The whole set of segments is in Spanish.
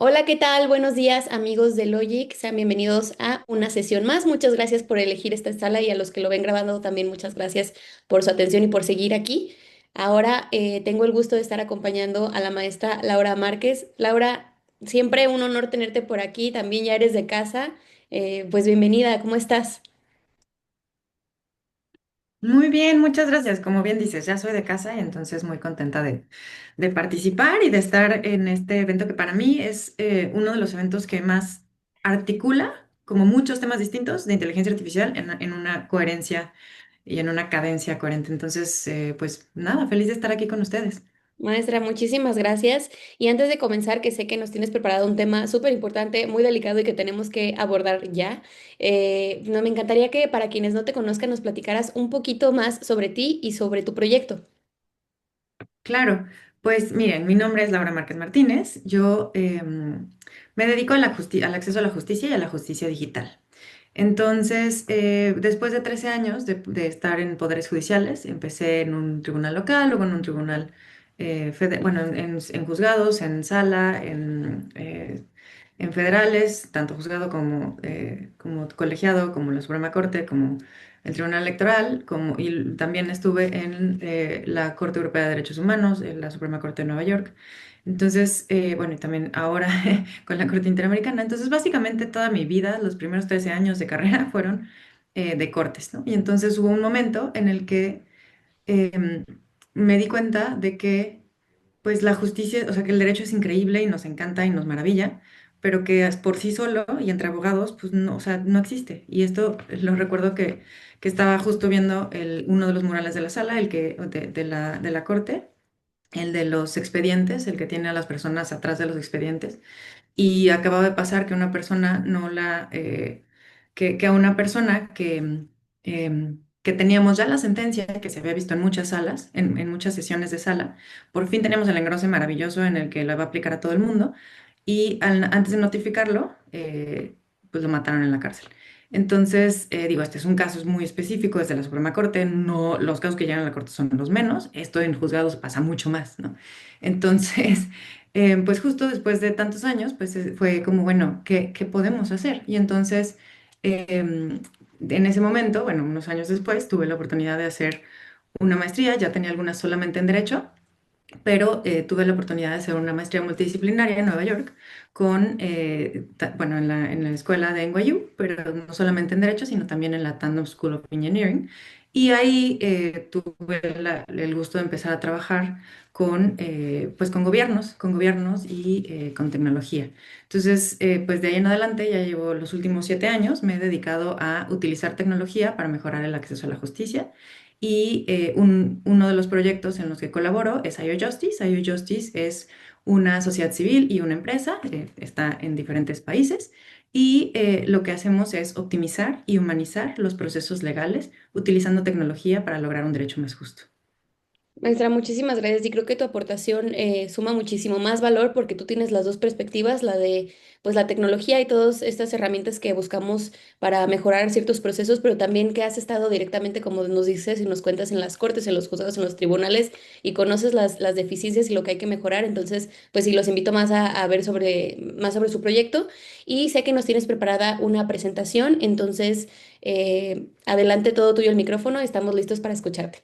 Hola, ¿qué tal? Buenos días, amigos de Logic. Sean bienvenidos a una sesión más. Muchas gracias por elegir esta sala y a los que lo ven grabando también muchas gracias por su atención y por seguir aquí. Ahora tengo el gusto de estar acompañando a la maestra Laura Márquez. Laura, siempre un honor tenerte por aquí. También ya eres de casa. Pues bienvenida, ¿cómo estás? Muy bien, muchas gracias. Como bien dices, ya soy de casa y entonces muy contenta de participar y de estar en este evento que para mí es uno de los eventos que más articula como muchos temas distintos de inteligencia artificial en una coherencia y en una cadencia coherente. Entonces, pues nada, feliz de estar aquí con ustedes. Maestra, muchísimas gracias. Y antes de comenzar, que sé que nos tienes preparado un tema súper importante, muy delicado y que tenemos que abordar ya, no, me encantaría que para quienes no te conozcan nos platicaras un poquito más sobre ti y sobre tu proyecto. Claro, pues miren, mi nombre es Laura Márquez Martínez. Yo me dedico a al acceso a la justicia y a la justicia digital. Entonces, después de 13 años de estar en poderes judiciales, empecé en un tribunal local, luego en un tribunal, bueno, en juzgados, en sala, en federales, tanto juzgado como colegiado, como la Suprema Corte, como el Tribunal Electoral, y también estuve en la Corte Europea de Derechos Humanos, en la Suprema Corte de Nueva York. Entonces, bueno, y también ahora con la Corte Interamericana. Entonces, básicamente toda mi vida, los primeros 13 años de carrera fueron de cortes, ¿no? Y entonces hubo un momento en el que em, me di cuenta de que, pues la justicia, o sea, que el derecho es increíble y nos encanta y nos maravilla, pero que por sí solo y entre abogados, pues no, o sea, no existe. Y esto lo recuerdo que estaba justo viendo uno de los murales de la sala, de la corte, el de los expedientes, el que tiene a las personas atrás de los expedientes. Y acababa de pasar que una persona no la, que a una persona que teníamos ya la sentencia, que se había visto en muchas salas, en muchas sesiones de sala, por fin teníamos el engrose maravilloso en el que la va a aplicar a todo el mundo, y antes de notificarlo, pues lo mataron en la cárcel. Entonces, digo, este es un caso muy específico, es de la Suprema Corte, no, los casos que llegan a la Corte son los menos, esto en juzgados pasa mucho más, ¿no? Entonces, pues justo después de tantos años, pues fue como, bueno, ¿qué podemos hacer? Y entonces, en ese momento, bueno, unos años después, tuve la oportunidad de hacer una maestría, ya tenía algunas solamente en derecho, pero tuve la oportunidad de hacer una maestría multidisciplinaria en Nueva York bueno, en la escuela de NYU, pero no solamente en Derecho, sino también en la Tandem School of Engineering. Y ahí tuve el gusto de empezar a trabajar pues con gobiernos y con tecnología. Entonces, pues de ahí en adelante, ya llevo los últimos 7 años, me he dedicado a utilizar tecnología para mejorar el acceso a la justicia y uno de los proyectos en los que colaboro es IO Justice. IO Justice es una sociedad civil y una empresa, está en diferentes países y lo que hacemos es optimizar y humanizar los procesos legales utilizando tecnología para lograr un derecho más justo. Maestra, muchísimas gracias y creo que tu aportación suma muchísimo más valor porque tú tienes las dos perspectivas, la de pues la tecnología y todas estas herramientas que buscamos para mejorar ciertos procesos, pero también que has estado directamente, como nos dices y nos cuentas, en las cortes, en los juzgados, en los tribunales y conoces las deficiencias y lo que hay que mejorar. Entonces, pues sí, los invito más a ver más sobre su proyecto y sé que nos tienes preparada una presentación, entonces adelante todo tuyo el micrófono, estamos listos para escucharte.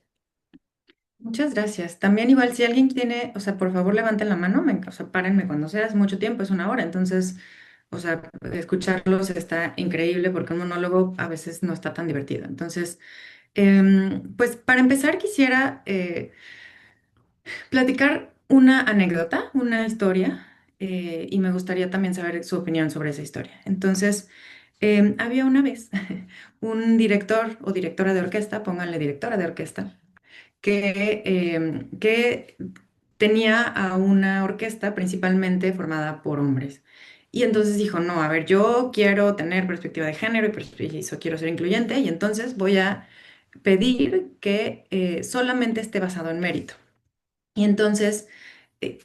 Muchas gracias. También igual si alguien tiene, o sea, por favor levanten la mano, o sea, párenme cuando sea, es mucho tiempo, es una hora, entonces, o sea, escucharlos está increíble porque un monólogo a veces no está tan divertido. Entonces, pues para empezar quisiera platicar una anécdota, una historia, y me gustaría también saber su opinión sobre esa historia. Entonces, había una vez un director o directora de orquesta, pónganle directora de orquesta, que tenía a una orquesta principalmente formada por hombres. Y entonces dijo, no, a ver, yo quiero tener perspectiva de género y eso quiero ser incluyente, y entonces voy a pedir que solamente esté basado en mérito. Y entonces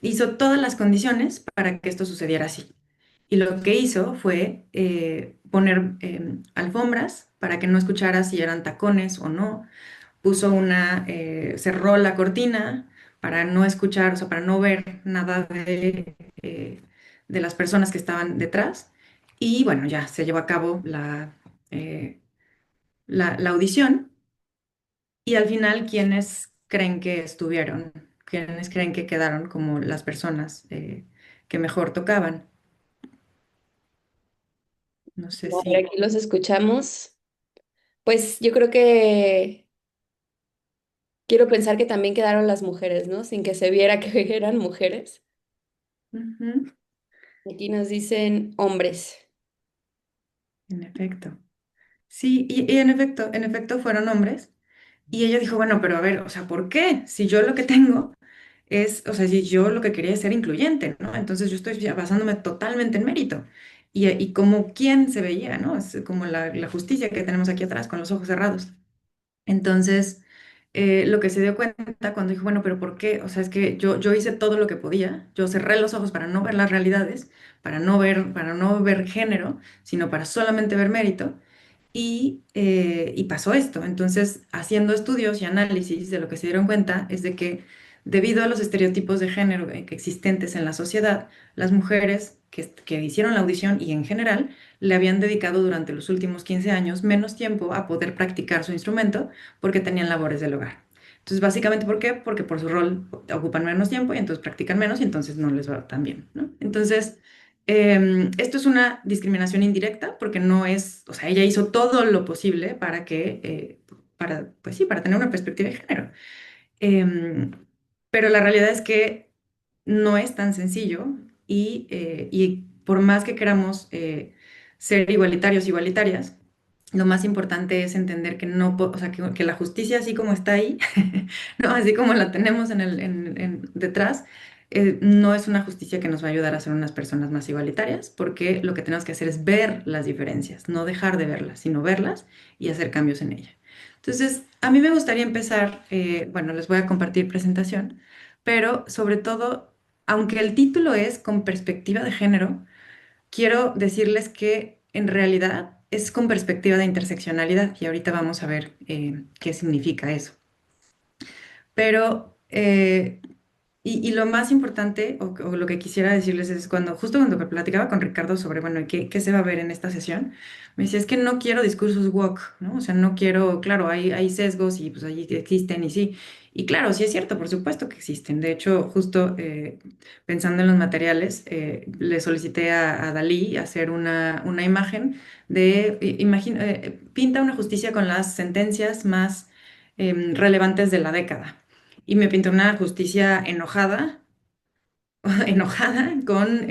hizo todas las condiciones para que esto sucediera así. Y lo que hizo fue poner alfombras para que no escuchara si eran tacones o no. Cerró la cortina para no escuchar, o sea, para no ver nada de las personas que estaban detrás. Y bueno, ya se llevó a cabo la audición y al final, ¿quiénes creen que estuvieron? ¿Quiénes creen que quedaron como las personas que mejor tocaban? No sé A ver, si... aquí los escuchamos. Pues yo creo que quiero pensar que también quedaron las mujeres, ¿no? Sin que se viera que eran mujeres. Ujú, Aquí nos dicen hombres. en efecto. Sí, y en efecto fueron hombres. Y ella dijo, bueno, pero a ver, o sea, ¿por qué? Si yo lo que tengo es, o sea, si yo lo que quería es ser incluyente, ¿no? Entonces yo estoy ya basándome totalmente en mérito. Y como quién se veía, ¿no? Es como la justicia que tenemos aquí atrás, con los ojos cerrados. Entonces, lo que se dio cuenta cuando dijo, bueno, pero ¿por qué? O sea, es que yo hice todo lo que podía, yo cerré los ojos para no ver las realidades, para no ver género, sino para solamente ver mérito. Y pasó esto. Entonces, haciendo estudios y análisis de lo que se dieron cuenta es de que debido a los estereotipos de género que existentes en la sociedad, las mujeres que hicieron la audición y en general le habían dedicado durante los últimos 15 años menos tiempo a poder practicar su instrumento porque tenían labores del hogar. Entonces, básicamente, ¿por qué? Porque por su rol ocupan menos tiempo y entonces practican menos y entonces no les va tan bien, ¿no? Entonces, esto es una discriminación indirecta porque no es, o sea, ella hizo todo lo posible para pues sí, para tener una perspectiva de género. Em, pero la realidad es que no es tan sencillo y por más que queramos ser igualitarios, igualitarias, lo más importante es entender que no, o sea, que la justicia así como está ahí, ¿no? Así como la tenemos detrás, no es una justicia que nos va a ayudar a ser unas personas más igualitarias, porque lo que tenemos que hacer es ver las diferencias, no dejar de verlas, sino verlas y hacer cambios en ella. Entonces, a mí me gustaría empezar, bueno, les voy a compartir presentación, pero sobre todo, aunque el título es con perspectiva de género, quiero decirles que en realidad es con perspectiva de interseccionalidad y ahorita vamos a ver qué significa eso. Pero, y lo más importante, o lo que quisiera decirles es justo cuando platicaba con Ricardo sobre, bueno, qué se va a ver en esta sesión, me decía, es que no quiero discursos woke, ¿no? O sea, no quiero, claro, hay sesgos y pues ahí existen y sí. Y claro, sí es cierto, por supuesto que existen. De hecho, justo pensando en los materiales, le solicité a Dalí hacer una imagen pinta una justicia con las sentencias más relevantes de la década y me pintó una justicia enojada, enojada con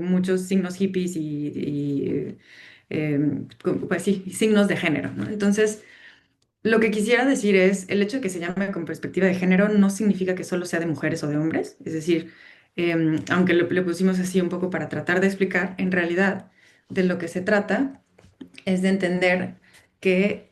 muchos signos hippies pues sí, signos de género, ¿no? Entonces, lo que quisiera decir es, el hecho de que se llame con perspectiva de género no significa que solo sea de mujeres o de hombres, es decir, aunque le pusimos así un poco para tratar de explicar, en realidad de lo que se trata es de entender que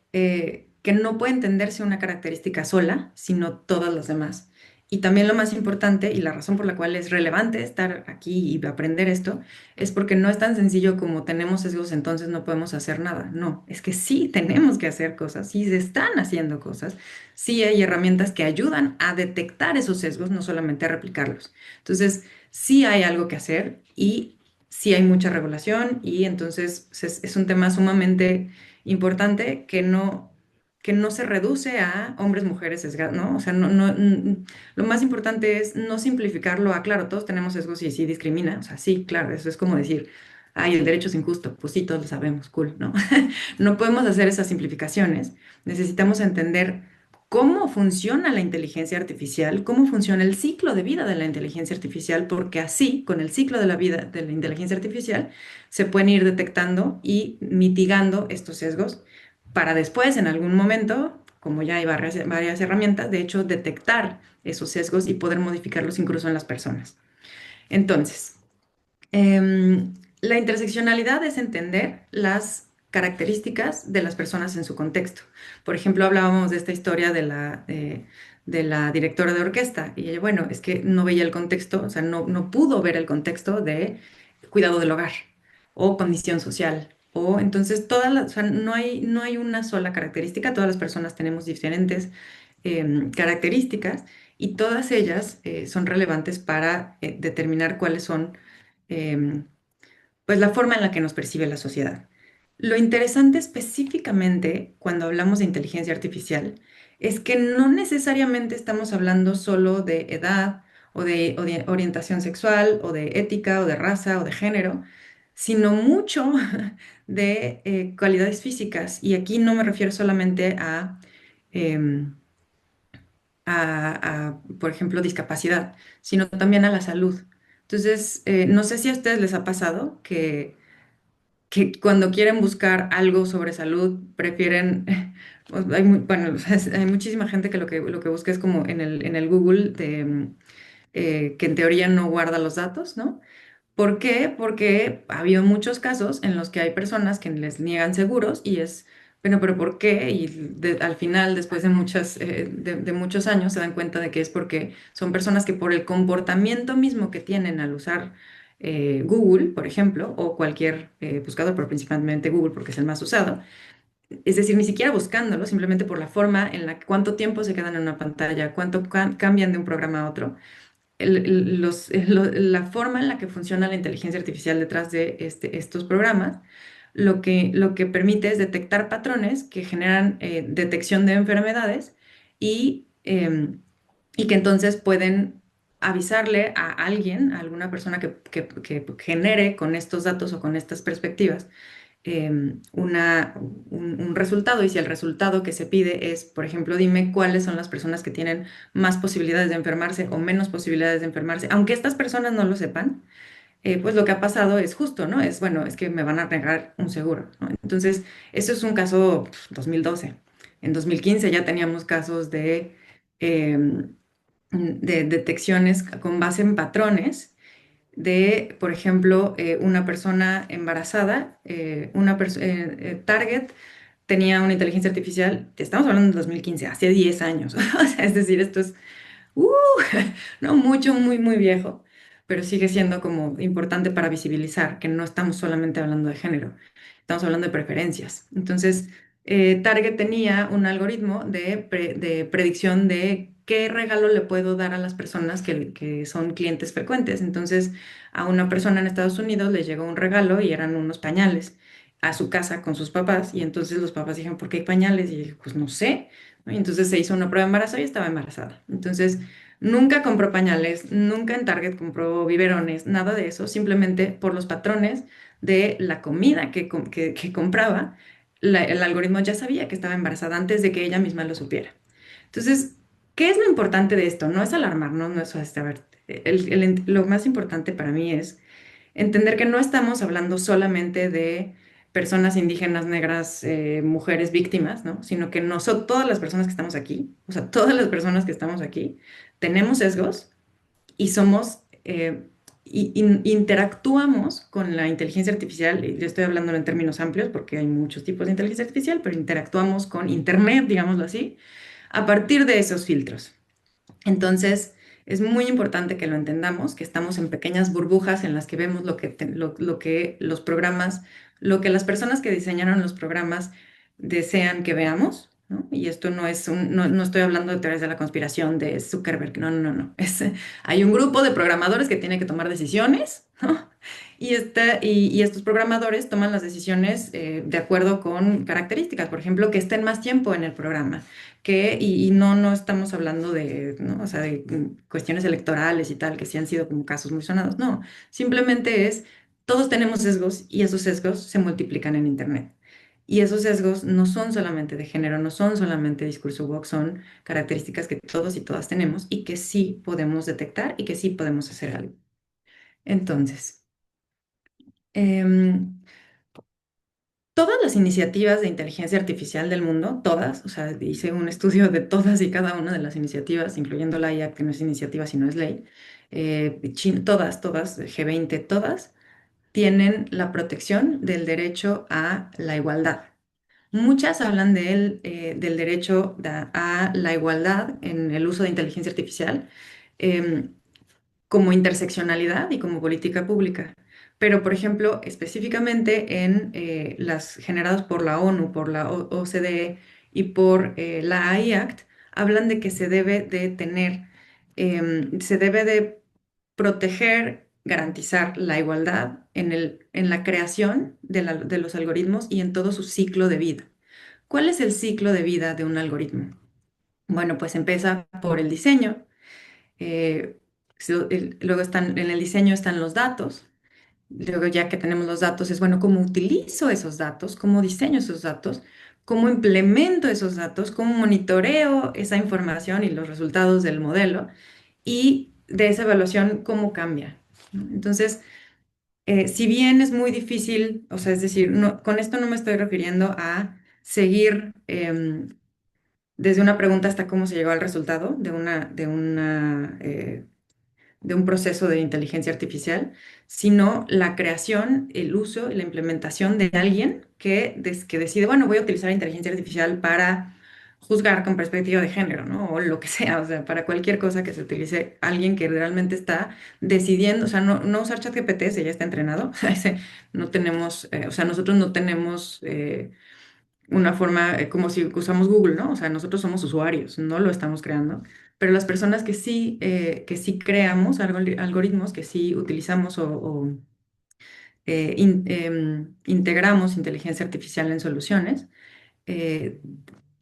no puede entenderse una característica sola, sino todas las demás. Y también lo más importante y la razón por la cual es relevante estar aquí y aprender esto es porque no es tan sencillo como tenemos sesgos, entonces no podemos hacer nada. No, es que sí tenemos que hacer cosas, sí se están haciendo cosas, sí hay herramientas que ayudan a detectar esos sesgos, no solamente a replicarlos. Entonces, sí hay algo que hacer y sí hay mucha regulación y entonces es un tema sumamente importante que no se reduce a hombres, mujeres, sesgados, ¿no? O sea, lo más importante es no simplificarlo a, claro, todos tenemos sesgos y sí discrimina, o sea, sí, claro, eso es como decir, ay, el derecho es injusto, pues sí, todos lo sabemos, cool, ¿no? No podemos hacer esas simplificaciones, necesitamos entender cómo funciona la inteligencia artificial, cómo funciona el ciclo de vida de la inteligencia artificial, porque así, con el ciclo de la vida de la inteligencia artificial, se pueden ir detectando y mitigando estos sesgos para después, en algún momento, como ya hay varias herramientas, de hecho, detectar esos sesgos y poder modificarlos incluso en las personas. Entonces, la interseccionalidad es entender las características de las personas en su contexto. Por ejemplo, hablábamos de esta historia de la directora de orquesta y ella, bueno, es que no veía el contexto, o sea, no pudo ver el contexto de cuidado del hogar o condición social. O entonces o sea, no hay una sola característica, todas las personas tenemos diferentes características y todas ellas son relevantes para determinar cuáles son em, pues la forma en la que nos percibe la sociedad. Lo interesante específicamente cuando hablamos de inteligencia artificial es que no necesariamente estamos hablando solo de edad o de orientación sexual o de ética o de raza o de género, sino mucho de cualidades físicas. Y aquí no me refiero solamente em, por ejemplo, discapacidad, sino también a la salud. Entonces, no sé si a ustedes les ha pasado que cuando quieren buscar algo sobre salud, prefieren, pues, bueno, o sea, hay muchísima gente que lo que busca es como en el Google, que en teoría no guarda los datos, ¿no? ¿Por qué? Porque ha habido muchos casos en los que hay personas que les niegan seguros y es, bueno, pero ¿por qué? Y al final, después de de muchos años, se dan cuenta de que es porque son personas que por el comportamiento mismo que tienen al usar Google, por ejemplo, o cualquier buscador, pero principalmente Google porque es el más usado, es decir, ni siquiera buscándolo, simplemente por la forma en la que cuánto tiempo se quedan en una pantalla, cuánto cambian de un programa a otro la forma en la que funciona la inteligencia artificial detrás de estos programas, lo que permite es detectar patrones que generan detección de enfermedades y, y que entonces pueden avisarle a alguien, a alguna persona que genere con estos datos o con estas perspectivas un resultado y si el resultado que se pide es, por ejemplo, dime cuáles son las personas que tienen más posibilidades de enfermarse o menos posibilidades de enfermarse, aunque estas personas no lo sepan, pues lo que ha pasado es justo, ¿no? Es, bueno, es que me van a negar un seguro, ¿no? Entonces, eso es un caso 2012. En 2015 ya teníamos casos de detecciones con base en patrones de, por ejemplo, una persona embarazada, Target tenía una inteligencia artificial, estamos hablando de 2015, hace 10 años, o sea, es decir, esto es, uh, no mucho, muy viejo, pero sigue siendo como importante para visibilizar que no estamos solamente hablando de género, estamos hablando de preferencias. Entonces, Target tenía un algoritmo de predicción de qué regalo le puedo dar a las personas que son clientes frecuentes. Entonces, a una persona en Estados Unidos le llegó un regalo y eran unos pañales a su casa con sus papás y entonces los papás dijeron, ¿por qué hay pañales? Y dije, pues no sé, ¿no? Y entonces se hizo una prueba de embarazo y estaba embarazada. Entonces, nunca compró pañales, nunca en Target compró biberones, nada de eso, simplemente por los patrones de la comida que compraba, el algoritmo ya sabía que estaba embarazada antes de que ella misma lo supiera. Entonces, ¿qué es lo importante de esto? No es alarmarnos, no es, a ver, lo más importante para mí es entender que no estamos hablando solamente de personas indígenas, negras, mujeres víctimas, ¿no? Sino que nosotros, todas las personas que estamos aquí, o sea, todas las personas que estamos aquí, tenemos sesgos y somos, interactuamos con la inteligencia artificial, y yo estoy hablando en términos amplios porque hay muchos tipos de inteligencia artificial, pero interactuamos con Internet, digámoslo así, a partir de esos filtros. Entonces, es muy importante que lo entendamos, que estamos en pequeñas burbujas en las que vemos lo que los programas, lo que las personas que diseñaron los programas desean que veamos, ¿no? Y esto no estoy hablando de teorías de la conspiración de Zuckerberg, no. Hay un grupo de programadores que tiene que tomar decisiones, ¿no? Y estos programadores toman las decisiones de acuerdo con características, por ejemplo, que estén más tiempo en el programa y no estamos hablando de, ¿no? O sea, de cuestiones electorales y tal, que sí han sido como casos muy sonados. No, simplemente es, todos tenemos sesgos y esos sesgos se multiplican en Internet. Y esos sesgos no son solamente de género, no son solamente discurso woke, son características que todos y todas tenemos y que sí podemos detectar y que sí podemos hacer algo. Entonces, em, todas las iniciativas de inteligencia artificial del mundo, todas, o sea, hice un estudio de todas y cada una de las iniciativas, incluyendo la IA, que no es iniciativa, sino es ley, todas, G20, todas, tienen la protección del derecho a la igualdad. Muchas hablan del derecho a la igualdad en el uso de inteligencia artificial. em, como interseccionalidad y como política pública. Pero, por ejemplo, específicamente en las generadas por la ONU, por la OCDE y por la AI Act, hablan de que se debe de proteger garantizar la igualdad en la creación de los algoritmos y en todo su ciclo de vida. ¿Cuál es el ciclo de vida de un algoritmo? Bueno, pues empieza por el diseño, luego en el diseño están los datos. Luego, ya que tenemos los datos, es bueno, cómo utilizo esos datos, cómo diseño esos datos, cómo implemento esos datos, cómo monitoreo esa información y los resultados del modelo y de esa evaluación, cómo cambia, ¿no? Entonces, si bien es muy difícil, o sea, es decir, con esto no me estoy refiriendo a seguir desde una pregunta hasta cómo se llegó al resultado de un proceso de inteligencia artificial, sino la creación, el uso y la implementación de alguien que decide, bueno, voy a utilizar inteligencia artificial para juzgar con perspectiva de género, ¿no? O lo que sea, o sea, para cualquier cosa que se utilice, alguien que realmente está decidiendo, o sea, no usar ChatGPT, ese ya está entrenado, no tenemos, o sea, nosotros no tenemos una forma, como si usamos Google, ¿no? O sea, nosotros somos usuarios, no lo estamos creando, pero las personas que sí creamos algoritmos, que sí utilizamos integramos inteligencia artificial en soluciones, eh,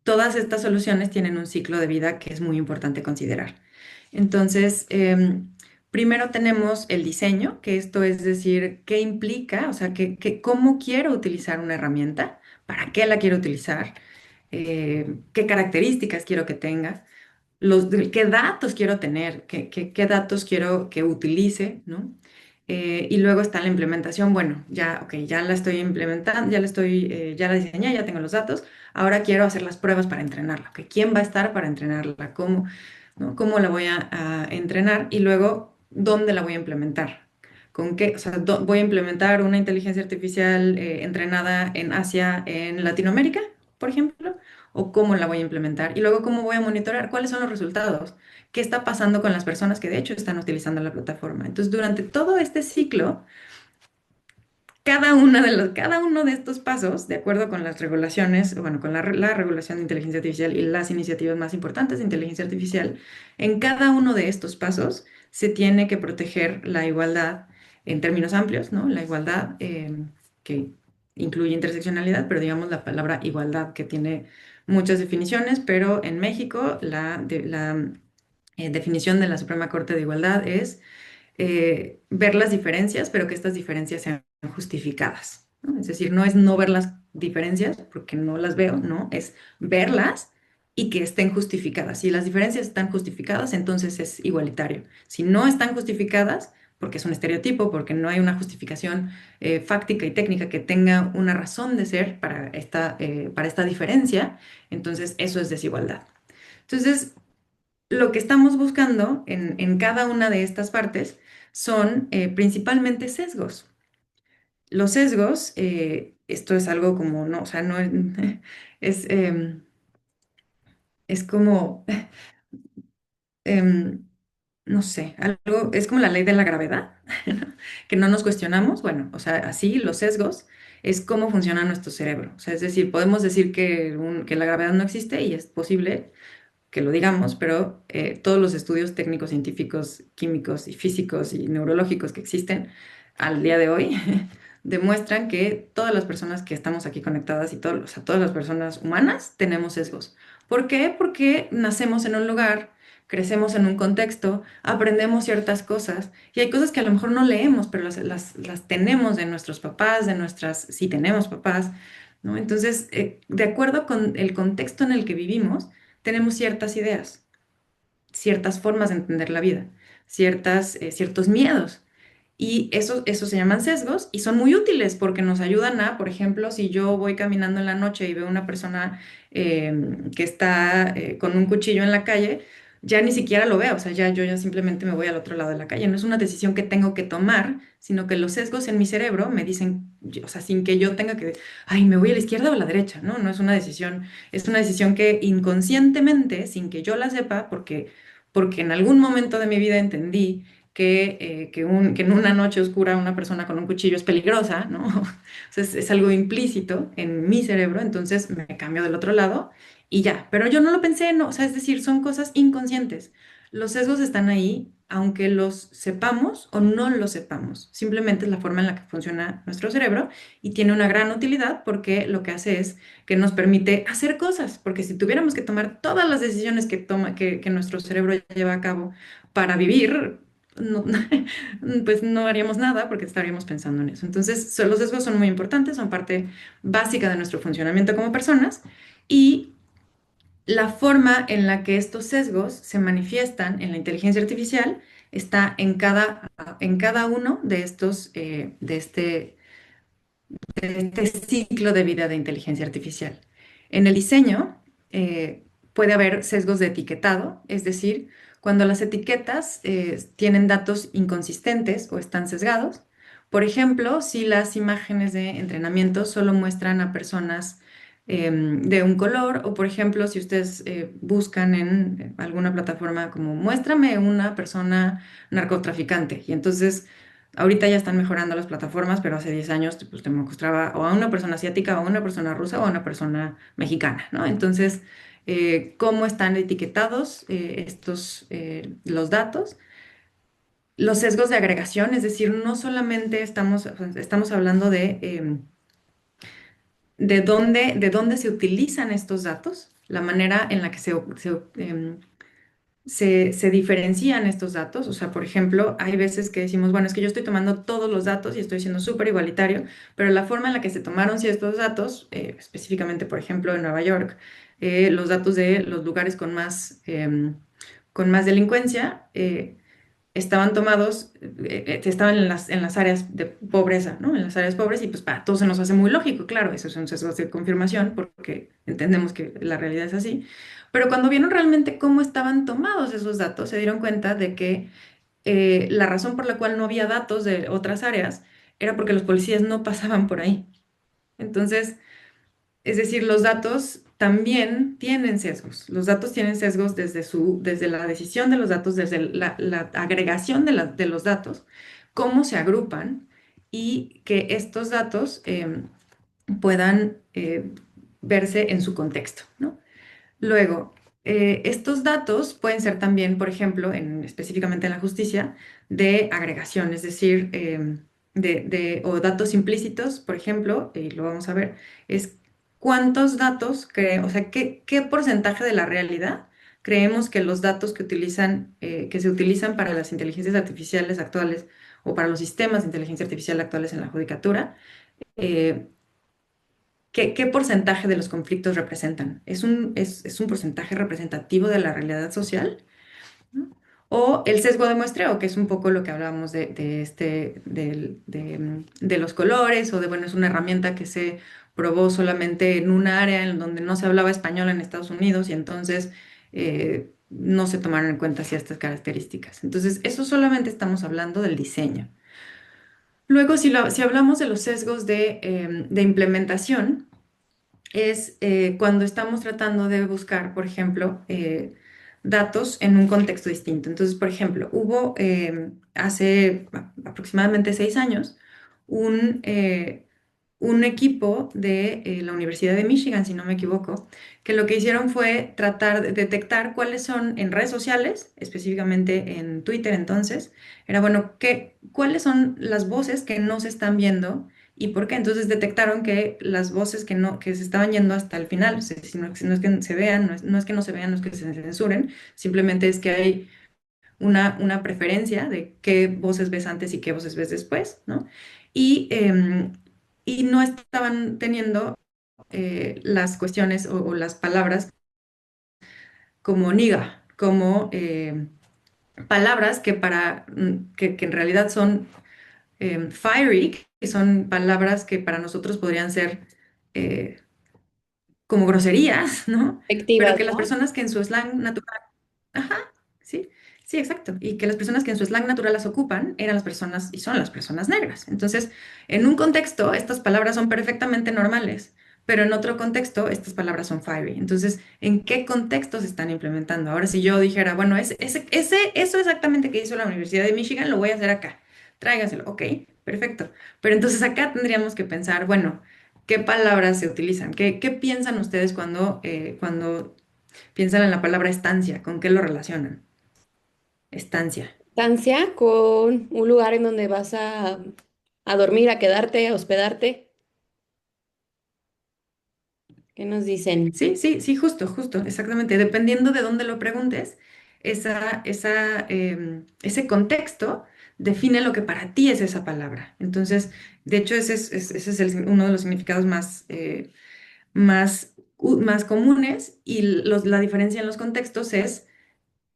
todas estas soluciones tienen un ciclo de vida que es muy importante considerar. Entonces, primero tenemos el diseño, que esto es decir, qué implica, o sea, cómo quiero utilizar una herramienta, para qué la quiero utilizar, qué características quiero que tenga, qué datos quiero tener, qué datos quiero que utilice, ¿no? Y luego está la implementación. Bueno, ya, ok, ya la estoy implementando, ya la diseñé, ya tengo los datos. Ahora quiero hacer las pruebas para entrenarla. Ok, ¿quién va a estar para entrenarla? ¿Cómo, no? ¿Cómo la voy a entrenar? Y luego, ¿dónde la voy a implementar? ¿Con qué? O sea, ¿voy a implementar una inteligencia artificial entrenada en Asia, en Latinoamérica, por ejemplo? ¿O cómo la voy a implementar? Y luego, ¿cómo voy a monitorear? ¿Cuáles son los resultados? ¿Qué está pasando con las personas que de hecho están utilizando la plataforma? Entonces, durante todo este ciclo, cada uno de estos pasos, de acuerdo con las regulaciones, bueno, con la regulación de inteligencia artificial y las iniciativas más importantes de inteligencia artificial, en cada uno de estos pasos se tiene que proteger la igualdad en términos amplios, ¿no? La igualdad que incluye interseccionalidad, pero digamos la palabra igualdad que tiene muchas definiciones, pero en México la definición de la Suprema Corte de Igualdad es ver las diferencias, pero que estas diferencias sean justificadas, ¿no? Es decir, no es no ver las diferencias porque no las veo, no, es verlas y que estén justificadas. Si las diferencias están justificadas, entonces es igualitario. Si no están justificadas, porque es un estereotipo, porque no hay una justificación fáctica y técnica que tenga una razón de ser para esta diferencia, entonces eso es desigualdad. Entonces, lo que estamos buscando en cada una de estas partes son principalmente sesgos. Los sesgos, esto es algo como, no, o sea, no es, es, es como, em, no sé, algo, es como la ley de la gravedad, ¿no? Que no nos cuestionamos. Bueno, o sea, así los sesgos es cómo funciona nuestro cerebro. O sea, es decir, podemos decir que la gravedad no existe y es posible que lo digamos, pero todos los estudios técnicos, científicos, químicos y físicos y neurológicos que existen al día de hoy demuestran que todas las personas que estamos aquí conectadas y todos, o sea, todas las personas humanas tenemos sesgos. ¿Por qué? Porque nacemos en un lugar, crecemos en un contexto, aprendemos ciertas cosas y hay cosas que a lo mejor no leemos, pero las tenemos de nuestros papás, si tenemos papás, ¿no? Entonces, de acuerdo con el contexto en el que vivimos, tenemos ciertas ideas, ciertas formas de entender la vida, ciertos miedos. Y esos se llaman sesgos y son muy útiles porque nos ayudan a, por ejemplo, si yo voy caminando en la noche y veo una persona que está con un cuchillo en la calle, ya ni siquiera lo veo, o sea, yo ya simplemente me voy al otro lado de la calle. No es una decisión que tengo que tomar, sino que los sesgos en mi cerebro me dicen, o sea, sin que yo tenga que, ay, me voy a la izquierda o a la derecha, ¿no? No es una decisión que inconscientemente, sin que yo la sepa, porque en algún momento de mi vida entendí que en una noche oscura una persona con un cuchillo es peligrosa, ¿no? O sea, es algo implícito en mi cerebro, entonces me cambio del otro lado y ya. Pero yo no lo pensé, no, o sea, es decir, son cosas inconscientes. Los sesgos están ahí aunque los sepamos o no los sepamos. Simplemente es la forma en la que funciona nuestro cerebro y tiene una gran utilidad porque lo que hace es que nos permite hacer cosas, porque si tuviéramos que tomar todas las decisiones que nuestro cerebro lleva a cabo para vivir, no, pues no haríamos nada porque estaríamos pensando en eso. Entonces, los sesgos son muy importantes, son parte básica de nuestro funcionamiento como personas y la forma en la que estos sesgos se manifiestan en la inteligencia artificial está en cada uno de estos, de este ciclo de vida de inteligencia artificial. En el diseño puede haber sesgos de etiquetado, es decir, cuando las etiquetas tienen datos inconsistentes o están sesgados. Por ejemplo, si las imágenes de entrenamiento solo muestran a personas de un color, o por ejemplo, si ustedes buscan en alguna plataforma como muéstrame una persona narcotraficante, y entonces ahorita ya están mejorando las plataformas, pero hace 10 años pues, te mostraba o a una persona asiática, o a una persona rusa, o a una persona mexicana, ¿no? Entonces, ¿cómo están etiquetados los datos? Los sesgos de agregación, es decir, no solamente estamos hablando de dónde se utilizan estos datos, la manera en la que se diferencian estos datos. O sea, por ejemplo, hay veces que decimos, bueno, es que yo estoy tomando todos los datos y estoy siendo súper igualitario, pero la forma en la que se tomaron ciertos datos, específicamente, por ejemplo, en Nueva York, los datos de los lugares con más delincuencia, estaban tomados, estaban en las áreas de pobreza, ¿no? En las áreas pobres y pues para todos se nos hace muy lógico, claro, eso es un sesgo de confirmación porque entendemos que la realidad es así. Pero cuando vieron realmente cómo estaban tomados esos datos, se dieron cuenta de que la razón por la cual no había datos de otras áreas era porque los policías no pasaban por ahí. Entonces, es decir, los datos también tienen sesgos. Los datos tienen sesgos desde la decisión de los datos, desde la agregación de los datos, cómo se agrupan y que estos datos puedan verse en su contexto, ¿no? Luego, estos datos pueden ser también, por ejemplo, específicamente en la justicia, de agregación, es decir, o datos implícitos, por ejemplo, y lo vamos a ver, es cuántos datos o sea, qué porcentaje de la realidad creemos que los datos que se utilizan para las inteligencias artificiales actuales o para los sistemas de inteligencia artificial actuales en la judicatura, eh, qué porcentaje de los conflictos representan. Es un porcentaje representativo de la realidad social? ¿No? O el sesgo de muestreo, que es un poco lo que hablábamos de los colores, o de, bueno, es una herramienta que se probó solamente en un área en donde no se hablaba español en Estados Unidos y entonces no se tomaron en cuenta ciertas características. Entonces, eso solamente estamos hablando del diseño. Luego, si hablamos de los sesgos de implementación, es cuando estamos tratando de buscar, por ejemplo, datos en un contexto distinto. Entonces, por ejemplo, hubo hace aproximadamente 6 años un, eh, un equipo de la Universidad de Michigan, si no me equivoco, que lo que hicieron fue tratar de detectar cuáles son en redes sociales, específicamente en Twitter entonces, era bueno, cuáles son las voces que no se están viendo y por qué. Entonces detectaron que las voces que se estaban yendo hasta el final, o sea, no es que se vean, no es que no se vean, no es que se censuren, simplemente es que hay una preferencia de qué voces ves antes y qué voces ves después, ¿no? Y, y no estaban teniendo las cuestiones o las palabras como niga, como palabras que en realidad son fiery, que son palabras que para nosotros podrían ser eh, como groserías, ¿no? Pero Efectivas, que las ¿no? personas que en su slang natural, ajá, sí, sí, exacto, y que las personas que en su slang natural las ocupan eran las personas y son las personas negras. Entonces, en un contexto, estas palabras son perfectamente normales, pero en otro contexto, estas palabras son fiery. Entonces, ¿en qué contexto se están implementando? Ahora, si yo dijera, bueno, eso exactamente que hizo la Universidad de Michigan, lo voy a hacer acá. Tráigaselo, ok, perfecto. Pero entonces acá tendríamos que pensar, bueno, ¿qué palabras se utilizan? ¿Qué piensan ustedes cuando piensan en la palabra estancia? ¿Con qué lo relacionan? Estancia. Estancia con un lugar en donde vas a dormir, a quedarte, a hospedarte. ¿Qué nos dicen? Sí, sí, sí, justo, justo, exactamente. Dependiendo de dónde lo preguntes, ese contexto define lo que para ti es esa palabra. Entonces, de hecho, ese es uno de los significados más comunes y la diferencia en los contextos es,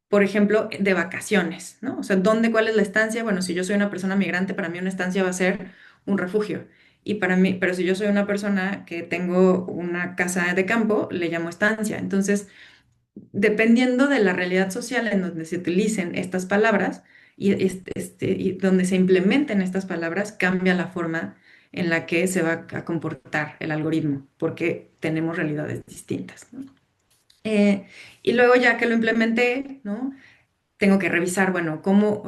por ejemplo, de vacaciones, ¿no? O sea, ¿cuál es la estancia? Bueno, si yo soy una persona migrante, para mí una estancia va a ser un refugio. Y para mí, pero si yo soy una persona que tengo una casa de campo, le llamo estancia. Entonces, dependiendo de la realidad social en donde se utilicen estas palabras y donde se implementen estas palabras, cambia la forma en la que se va a comportar el algoritmo, porque tenemos realidades distintas, ¿no? Eh, y luego ya que lo implementé, ¿no? Tengo que revisar, bueno, cómo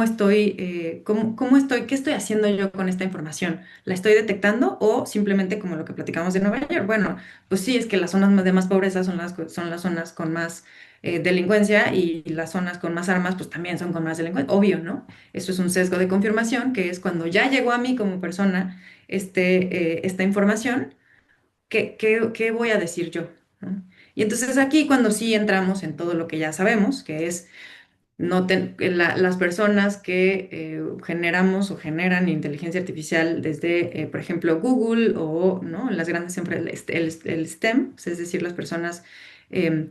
estoy, cómo estoy, qué estoy haciendo yo con esta información. ¿La estoy detectando o simplemente como lo que platicamos de Nueva York? Bueno, pues sí, es que las zonas de más pobreza son las zonas con más delincuencia y las zonas con más armas, pues también son con más delincuencia. Obvio, ¿no? Eso es un sesgo de confirmación, que es cuando ya llegó a mí como persona esta información, ¿qué voy a decir yo? ¿No? Y entonces aquí cuando sí entramos en todo lo que ya sabemos, que es las personas que generamos o generan inteligencia artificial desde, por ejemplo, Google o ¿no? las grandes empresas, el STEM, es decir, las personas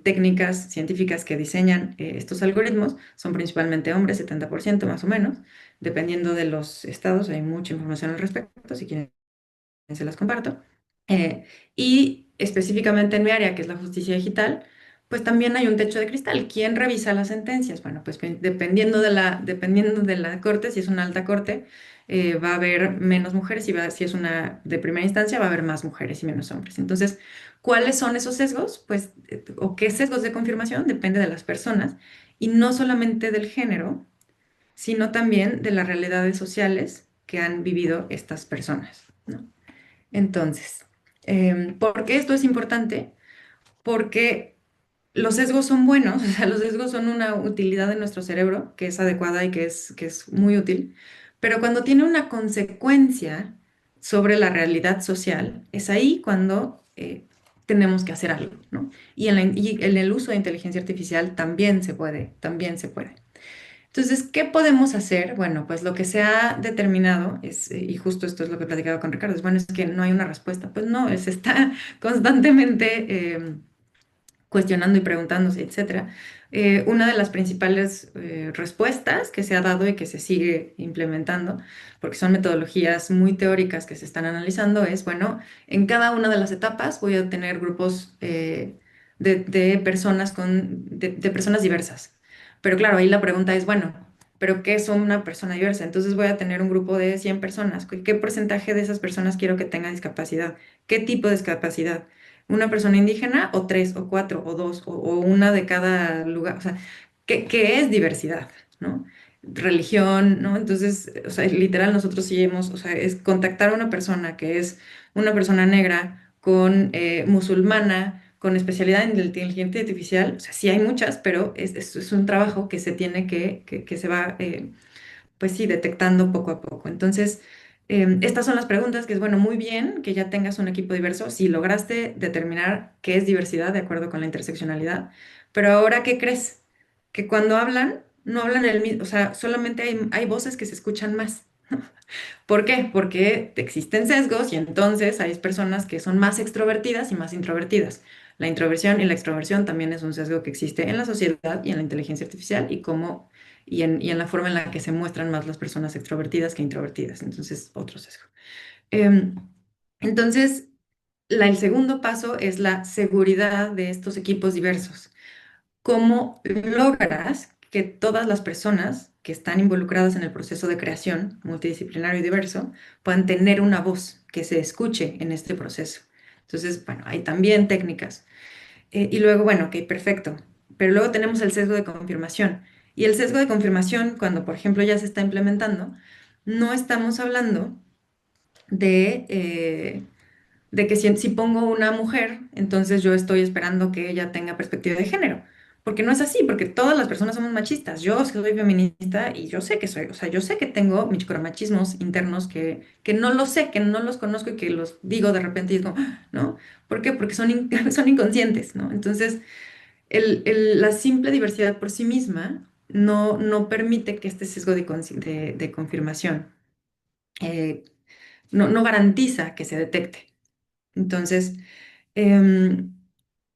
técnicas, científicas que diseñan estos algoritmos, son principalmente hombres, 70% más o menos, dependiendo de los estados, hay mucha información al respecto, si quieren se las comparto. Y específicamente en mi área, que es la justicia digital, pues también hay un techo de cristal. ¿Quién revisa las sentencias? Bueno, pues dependiendo de la corte, si es una alta corte, va a haber menos mujeres y si es una de primera instancia, va a haber más mujeres y menos hombres. Entonces, ¿cuáles son esos sesgos? Pues, o qué sesgos de confirmación, depende de las personas y no solamente del género, sino también de las realidades sociales que han vivido estas personas, ¿no? Entonces, ¿por qué esto es importante? Porque los sesgos son buenos, o sea, los sesgos son una utilidad de nuestro cerebro que es adecuada y que es muy útil, pero cuando tiene una consecuencia sobre la realidad social, es ahí cuando tenemos que hacer algo, ¿no? Y en el uso de inteligencia artificial también se puede, también se puede. Entonces, ¿qué podemos hacer? Bueno, pues lo que se ha determinado es, y justo esto es lo que he platicado con Ricardo, es bueno, es que no hay una respuesta. Pues no, se está constantemente cuestionando y preguntándose, etcétera. Una de las principales respuestas que se ha dado y que se sigue implementando, porque son metodologías muy teóricas que se están analizando, es, bueno, en cada una de las etapas voy a tener grupos de personas de personas diversas. Pero claro, ahí la pregunta es, bueno, ¿pero qué es una persona diversa? Entonces voy a tener un grupo de 100 personas. ¿Qué porcentaje de esas personas quiero que tenga discapacidad? ¿Qué tipo de discapacidad? ¿Una persona indígena o tres o cuatro o dos o una de cada lugar? O sea, ¿qué es diversidad? ¿No? Religión, ¿no? Entonces, o sea, literal nosotros sí hemos, o sea, es contactar a una persona que es una persona negra con musulmana, con especialidad en inteligencia artificial, o sea, sí hay muchas, pero es un trabajo que se tiene que se va pues sí, detectando poco a poco. Entonces, estas son las preguntas que es, bueno, muy bien que ya tengas un equipo diverso, si lograste determinar qué es diversidad de acuerdo con la interseccionalidad, pero ahora, ¿qué crees? Que cuando hablan, no hablan el mismo, o sea, solamente hay voces que se escuchan más. ¿Por qué? Porque existen sesgos y entonces hay personas que son más extrovertidas y más introvertidas. La introversión y la extroversión también es un sesgo que existe en la sociedad y en la inteligencia artificial y en la forma en la que se muestran más las personas extrovertidas que introvertidas. Entonces, otro sesgo. Em, entonces, el segundo paso es la seguridad de estos equipos diversos. ¿Cómo logras que todas las personas que están involucradas en el proceso de creación multidisciplinario y diverso puedan tener una voz que se escuche en este proceso? Entonces, bueno, hay también técnicas. Y luego, bueno, ok, perfecto. Pero luego tenemos el sesgo de confirmación. Y el sesgo de confirmación, cuando por ejemplo ya se está implementando, no estamos hablando de que si pongo una mujer, entonces yo estoy esperando que ella tenga perspectiva de género. porque no es así, porque todas las personas somos machistas. Yo soy feminista y yo sé que soy, o sea, yo sé que tengo micromachismos internos que no los sé, que no los conozco y que los digo de repente y digo, "Ah", ¿no? ¿Por qué? Porque son, son inconscientes, ¿no? Entonces, la simple diversidad por sí misma no permite que este sesgo de confirmación eh, no garantiza que se detecte. Entonces, em,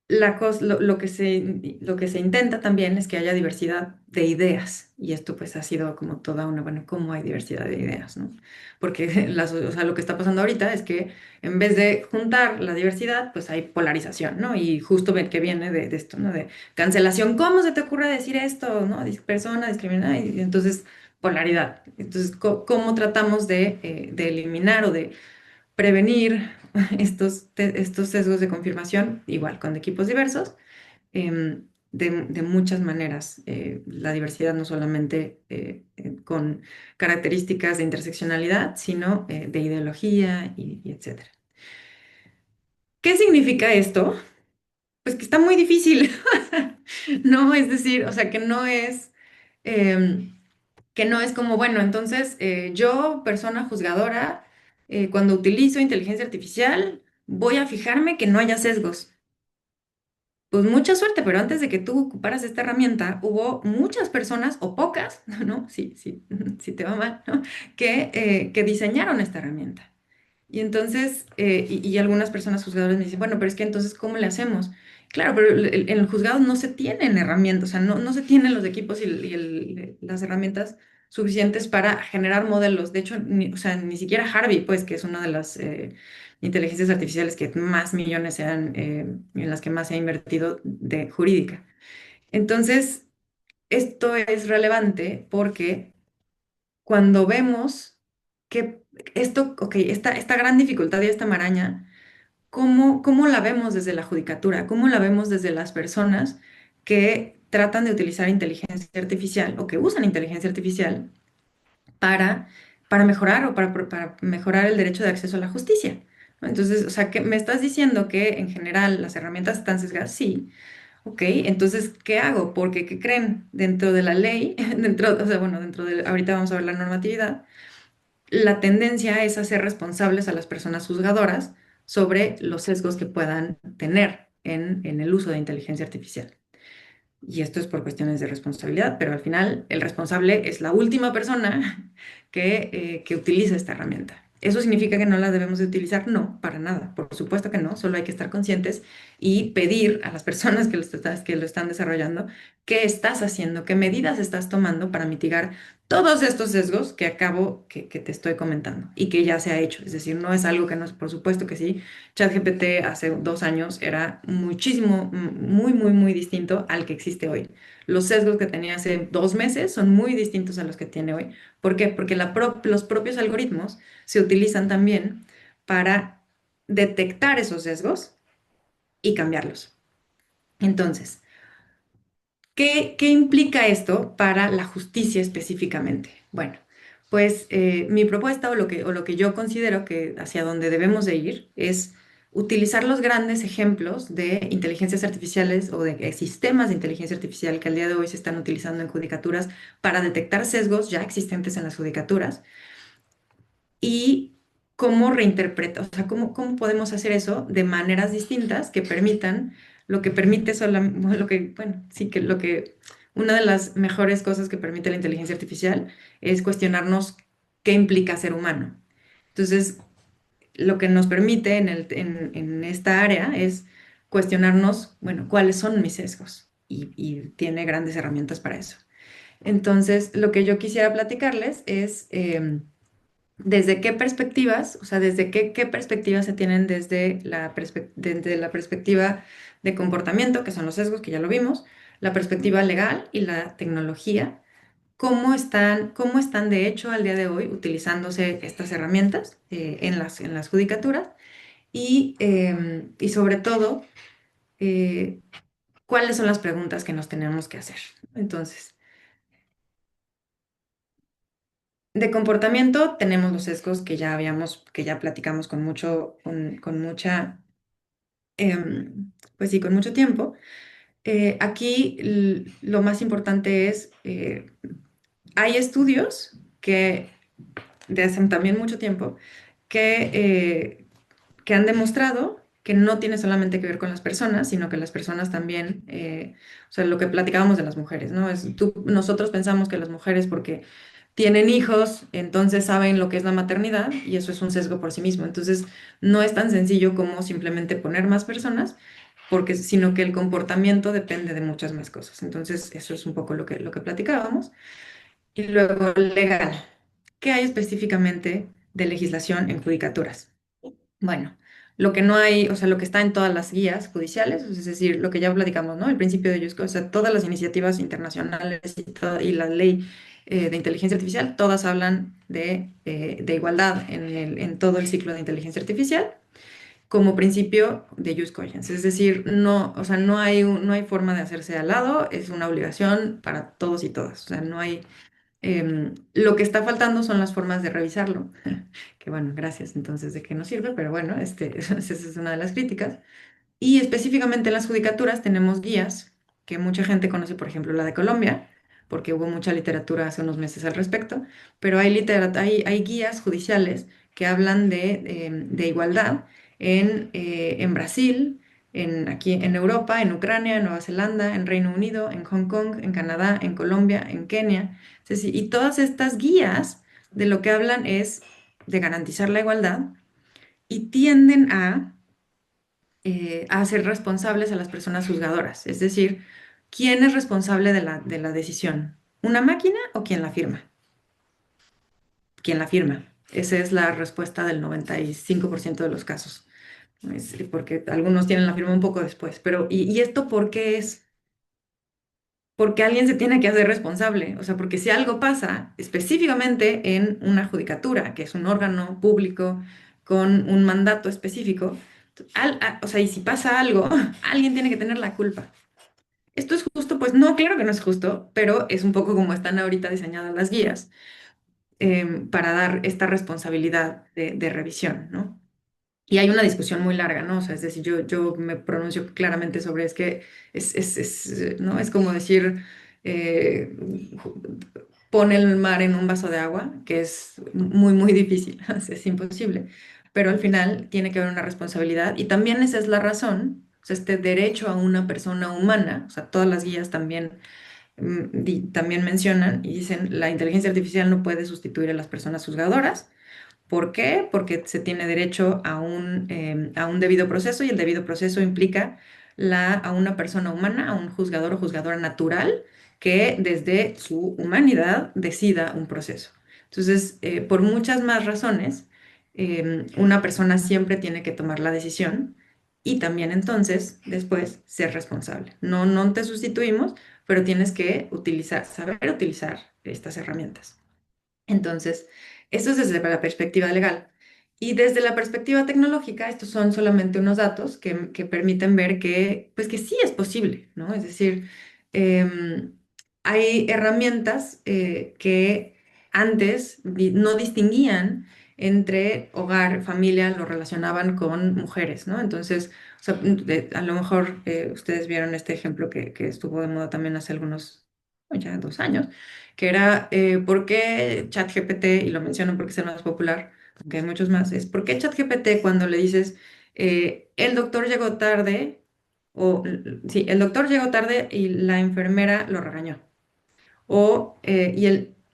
lo que se intenta también es que haya diversidad de ideas. Y esto pues ha sido como toda una, bueno, ¿cómo hay diversidad de ideas, no? Porque o sea, lo que está pasando ahorita es que en vez de juntar la diversidad, pues hay polarización, ¿no? Y justo ven que viene de esto, ¿no? De cancelación. ¿Cómo se te ocurre decir esto, ¿no? Persona discriminada y entonces polaridad. Entonces, ¿cómo tratamos de eliminar o de prevenir estos sesgos de confirmación, igual con equipos diversos, de muchas maneras? La diversidad no solamente con características de interseccionalidad, sino de ideología y etcétera. ¿Qué significa esto? Pues que está muy difícil, ¿no? Es decir, o sea, em, que no es como, bueno, entonces yo, persona juzgadora, cuando utilizo inteligencia artificial, voy a fijarme que no haya sesgos. Pues mucha suerte, pero antes de que tú ocuparas esta herramienta, hubo muchas personas, o pocas, ¿no? Sí, sí, si te va mal, ¿no? Que diseñaron esta herramienta. Y entonces, y algunas personas juzgadoras me dicen, bueno, pero es que entonces, ¿cómo le hacemos? Claro, pero en el juzgado no se tienen herramientas, o sea, no se tienen los equipos las herramientas suficientes para generar modelos. De hecho, o sea, ni siquiera Harvey, pues, que es una de las inteligencias artificiales que más millones en las que más se ha invertido de jurídica. Entonces, esto es relevante porque cuando vemos que esto, ok, esta gran dificultad y esta maraña, ¿cómo la vemos desde la judicatura? ¿Cómo la vemos desde las personas que tratan de utilizar inteligencia artificial o que usan inteligencia artificial para, para mejorar o para mejorar el derecho de acceso a la justicia? ¿No? Entonces, o sea, que me estás diciendo que en general las herramientas están sesgadas, sí. Ok, entonces, ¿qué hago? Porque, ¿qué creen? Dentro de la ley, o sea, bueno, ahorita vamos a ver la normatividad, la tendencia es hacer responsables a las personas juzgadoras sobre los sesgos que puedan tener en el uso de inteligencia artificial. Y esto es por cuestiones de responsabilidad, pero al final el responsable es la última persona que utiliza esta herramienta. ¿Eso significa que no la debemos de utilizar? No, para nada. Por supuesto que no. Solo hay que estar conscientes y pedir a las personas que lo están desarrollando qué estás haciendo, qué medidas estás tomando para mitigar todos estos sesgos que te estoy comentando y que ya se ha hecho. Es decir, no es algo que no es, por supuesto que sí. ChatGPT hace 2 años era muchísimo, muy distinto al que existe hoy. Los sesgos que tenía hace 2 meses son muy distintos a los que tiene hoy. ¿Por qué? Porque los propios algoritmos se utilizan también para detectar esos sesgos y cambiarlos. Entonces, ¿qué implica esto para la justicia específicamente? Bueno, pues mi propuesta o lo que yo considero que hacia donde debemos de ir es utilizar los grandes ejemplos de inteligencias artificiales o de sistemas de inteligencia artificial que al día de hoy se están utilizando en judicaturas para detectar sesgos ya existentes en las judicaturas y cómo reinterpreta, o sea, cómo podemos hacer eso de maneras distintas que permitan lo que permite lo que, bueno, sí que lo que, una de las mejores cosas que permite la inteligencia artificial es cuestionarnos qué implica ser humano. Entonces, lo que nos permite en esta área es cuestionarnos, bueno, cuáles son mis sesgos y tiene grandes herramientas para eso. Entonces, lo que yo quisiera platicarles es desde qué perspectivas, o sea, desde qué perspectivas se tienen desde la perspectiva de comportamiento, que son los sesgos, que ya lo vimos, la perspectiva legal y la tecnología, cómo están de hecho al día de hoy utilizándose estas herramientas en las judicaturas y sobre todo, eh, cuáles son las preguntas que nos tenemos que hacer. Entonces, de comportamiento tenemos los sesgos que ya platicamos con mucha, pues sí, con mucho tiempo. Aquí lo más importante es, hay estudios que de hace también mucho tiempo que, que han demostrado que no tiene solamente que ver con las personas, sino que las personas también, o sea, lo que platicábamos de las mujeres, ¿no? Nosotros pensamos que las mujeres, porque tienen hijos, entonces saben lo que es la maternidad y eso es un sesgo por sí mismo. Entonces, no es tan sencillo como simplemente poner más personas, porque, sino que el comportamiento depende de muchas más cosas. Entonces, eso es un poco lo que platicábamos. Y luego, legal. ¿Qué hay específicamente de legislación en judicaturas? Bueno, lo que no hay, o sea, lo que está en todas las guías judiciales, es decir, lo que ya platicamos, ¿no? El principio de Iusco, o sea, todas las iniciativas internacionales y la ley de inteligencia artificial, todas hablan de igualdad en todo el ciclo de inteligencia artificial como principio de jus cogens. Es decir, no, o sea, no hay forma de hacerse al lado, es una obligación para todos y todas. O sea, no hay, lo que está faltando son las formas de revisarlo. Que bueno, gracias entonces de que nos sirve, pero bueno, esa es una de las críticas. Y específicamente en las judicaturas tenemos guías que mucha gente conoce, por ejemplo, la de Colombia, porque hubo mucha literatura hace unos meses al respecto, pero hay guías judiciales que hablan de igualdad en Brasil, aquí en Europa, en Ucrania, en Nueva Zelanda, en Reino Unido, en Hong Kong, en Canadá, en Colombia, en Kenia. Es decir, y todas estas guías de lo que hablan es de garantizar la igualdad y tienden a hacer responsables a las personas juzgadoras. Es decir, ¿quién es responsable de la decisión? ¿Una máquina o quién la firma? ¿Quién la firma? Esa es la respuesta del 95% de los casos. Porque algunos tienen la firma un poco después. Pero, ¿y esto por qué es? Porque alguien se tiene que hacer responsable. O sea, porque si algo pasa específicamente en una judicatura, que es un órgano público con un mandato específico, o sea, y si pasa algo, alguien tiene que tener la culpa. ¿Esto es justo? Pues no, claro que no es justo, pero es un poco como están ahorita diseñadas las guías para dar esta responsabilidad de revisión, ¿no? Y hay una discusión muy larga, ¿no? O sea, es decir, yo me pronuncio claramente sobre es que ¿no? Es como decir, eh, pone el mar en un vaso de agua, que es muy difícil, es imposible, pero al final tiene que haber una responsabilidad y también esa es la razón, o sea, este derecho a una persona humana, o sea, todas las guías también, también mencionan y dicen, la inteligencia artificial no puede sustituir a las personas juzgadoras. ¿Por qué? Porque se tiene derecho a un debido proceso y el debido proceso implica a una persona humana, a un juzgador o juzgadora natural que desde su humanidad decida un proceso. Entonces, por muchas más razones, una persona siempre tiene que tomar la decisión y también entonces después ser responsable. No, no te sustituimos, pero tienes que saber utilizar estas herramientas. Entonces, eso es desde la perspectiva legal. Y desde la perspectiva tecnológica, estos son solamente unos datos que permiten ver que, pues que sí es posible, ¿no? Es decir, em, hay herramientas que antes no distinguían entre hogar, familia, lo relacionaban con mujeres, ¿no? Entonces, o sea, a lo mejor ustedes vieron este ejemplo que estuvo de moda también hace algunos, ya 2 años que era ¿por qué ChatGPT, y lo menciono porque es el más popular, aunque hay muchos más, es ¿por qué ChatGPT cuando le dices el doctor llegó tarde, sí, el doctor llegó tarde y la enfermera lo regañó?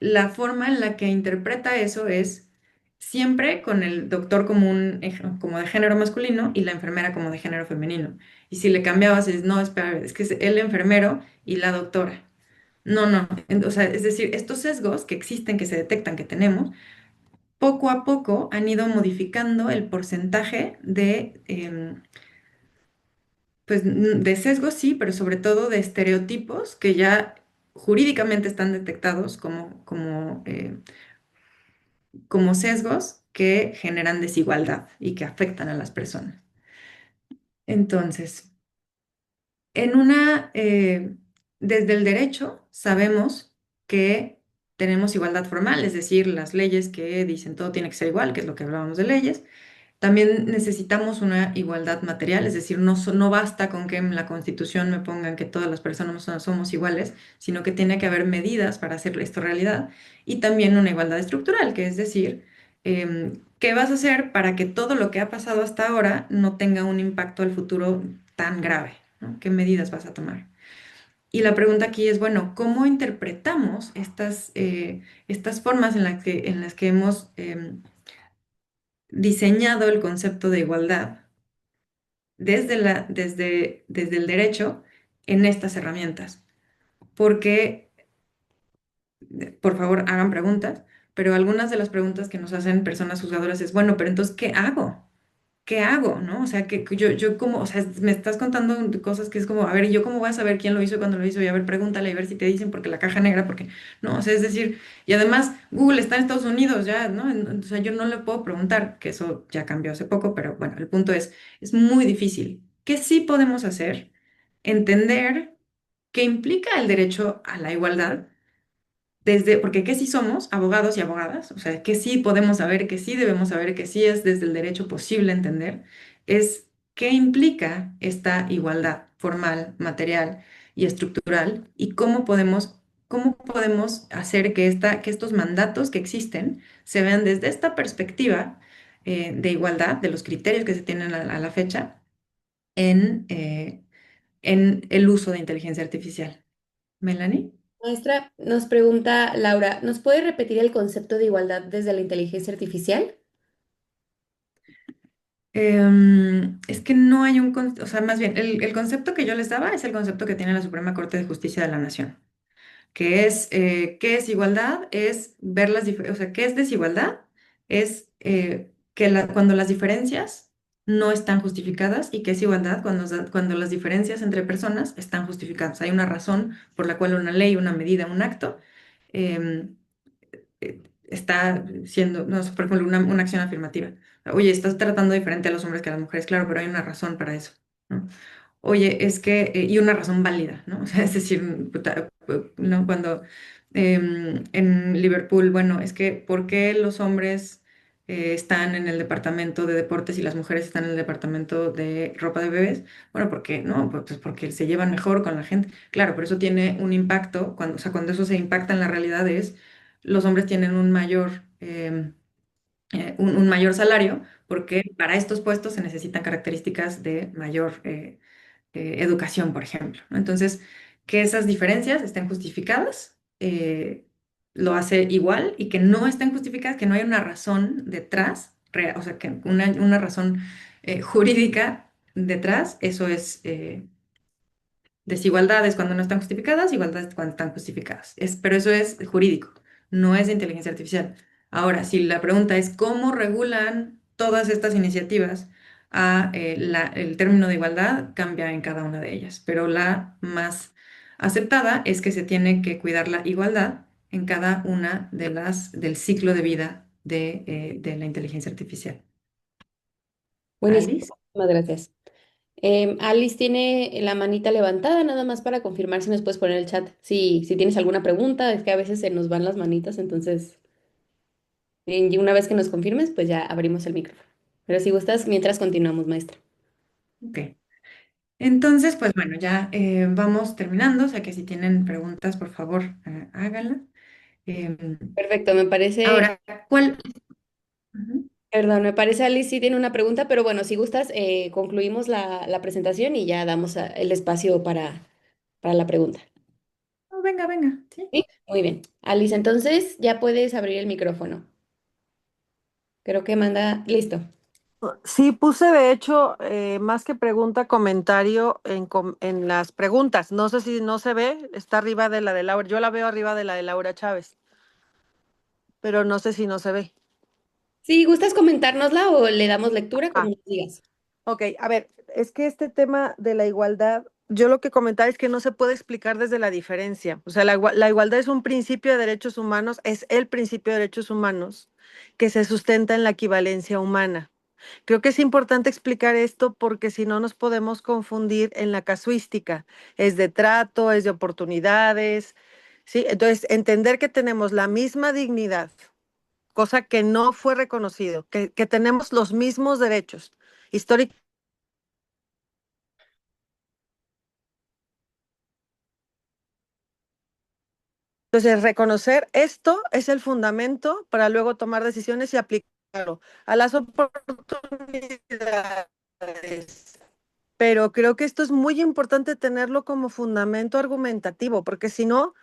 La forma en la que interpreta eso es siempre con el doctor como como de género masculino y la enfermera como de género femenino. Y si le cambiabas, es no, espera, es que es el enfermero y la doctora. No, no. O sea, es decir, estos sesgos que existen, que se detectan, que tenemos, poco a poco han ido modificando el porcentaje pues, de sesgos, sí, pero sobre todo de estereotipos que ya jurídicamente están detectados como sesgos que generan desigualdad y que afectan a las personas. Entonces, En una, desde el derecho sabemos que tenemos igualdad formal, es decir, las leyes que dicen todo tiene que ser igual, que es lo que hablábamos de leyes. También necesitamos una igualdad material, es decir, no basta con que en la Constitución me pongan que todas las personas somos iguales, sino que tiene que haber medidas para hacer esto realidad y también una igualdad estructural, que es decir, ¿qué vas a hacer para que todo lo que ha pasado hasta ahora no tenga un impacto al futuro tan grave? ¿No? ¿Qué medidas vas a tomar? Y la pregunta aquí es, bueno, ¿cómo interpretamos estas formas en las que hemos diseñado el concepto de igualdad desde el derecho en estas herramientas? Porque, por favor, hagan preguntas, pero algunas de las preguntas que nos hacen personas juzgadoras es, bueno, pero entonces, ¿qué hago? ¿Qué hago? ¿No? O sea, que yo como, o sea, me estás contando cosas que es como, a ver, ¿y yo cómo voy a saber quién lo hizo y cuándo lo hizo? Y a ver, pregúntale y a ver si te dicen porque la caja negra, porque, no, o sea, es decir, y además Google está en Estados Unidos ya, ¿no? O sea, yo no le puedo preguntar, que eso ya cambió hace poco, pero bueno, el punto es muy difícil. ¿Qué sí podemos hacer? Entender qué implica el derecho a la igualdad porque que sí somos abogados y abogadas, o sea, que sí podemos saber, que sí debemos saber, que sí es desde el derecho posible entender, es qué implica esta igualdad formal, material y estructural y cómo podemos hacer que estos mandatos que existen se vean desde esta perspectiva de igualdad, de los criterios que se tienen a la fecha en el uso de inteligencia artificial. Melanie. Maestra, nos pregunta Laura, ¿nos puede repetir el concepto de igualdad desde la inteligencia artificial? Es que no hay o sea, más bien, el concepto que yo les daba es el concepto que tiene la Suprema Corte de Justicia de la Nación, que es, ¿qué es igualdad? Es ver o sea, ¿qué es desigualdad? Es que cuando las diferencias no están justificadas y qué es igualdad cuando las diferencias entre personas están justificadas. Hay una razón por la cual una ley, una medida, un acto em, está siendo, no sé, por ejemplo, una acción afirmativa. Oye, estás tratando diferente a los hombres que a las mujeres, claro, pero hay una razón para eso, ¿no? Oye, es que, y una razón válida, ¿no? O sea, es decir, ¿no? Cuando en Liverpool, bueno, es que, ¿por qué los hombres están en el departamento de deportes y las mujeres están en el departamento de ropa de bebés? Bueno, ¿por qué? No, pues porque se llevan mejor con la gente. Claro, pero eso tiene un impacto, o sea, cuando eso se impacta en la realidad es los hombres tienen un mayor salario porque para estos puestos se necesitan características de mayor educación, por ejemplo, ¿no? Entonces, que esas diferencias estén justificadas lo hace igual y que no estén justificadas, que no hay una razón detrás, o sea, que una razón jurídica detrás, eso es desigualdades cuando no están justificadas, igualdades cuando están justificadas. Pero eso es jurídico, no es de inteligencia artificial. Ahora, si la pregunta es cómo regulan todas estas iniciativas el término de igualdad, cambia en cada una de ellas. Pero la más aceptada es que se tiene que cuidar la igualdad en cada una de las del ciclo de vida de la inteligencia artificial. Buenísimo, Alice. muchas gracias. Alice tiene la manita levantada, nada más para confirmar si nos puedes poner el chat. Si tienes alguna pregunta, es que a veces se nos van las manitas, entonces, y una vez que nos confirmes, pues ya abrimos el micrófono. Pero si gustas, mientras continuamos, maestra. Ok. Entonces, pues bueno, ya vamos terminando, o sea que si tienen preguntas, por favor, háganla. Em, Perfecto, me parece, ahora, ¿cuál? Ujú. perdón, me parece Alice sí tiene una pregunta, pero bueno, si gustas, concluimos la presentación y ya damos el espacio para la pregunta. Oh, venga, venga, sí. ¿Sí? Muy bien. Alice, entonces ya puedes abrir el micrófono. Creo que manda, listo. Sí, puse de hecho más que pregunta, comentario en las preguntas. No sé si no se ve, está arriba de la de Laura. Yo la veo arriba de la de Laura Chávez, pero no sé si no se ve. Si gustas comentárnosla o le damos lectura, como Ah, nos digas. ok, a ver, es que este tema de la igualdad, yo lo que comentaba es que no se puede explicar desde la diferencia. O sea, la igualdad es un principio de derechos humanos, es el principio de derechos humanos que se sustenta en la equivalencia humana. Creo que es importante explicar esto porque si no nos podemos confundir en la casuística. Es de trato, es de oportunidades, ¿sí? Entonces, entender que tenemos la misma dignidad cosa que no fue reconocido, que tenemos los mismos derechos históricos. Entonces, reconocer esto es el fundamento para luego tomar decisiones y aplicarlo a las oportunidades. Pero creo que esto es muy importante tenerlo como fundamento argumentativo, porque si no,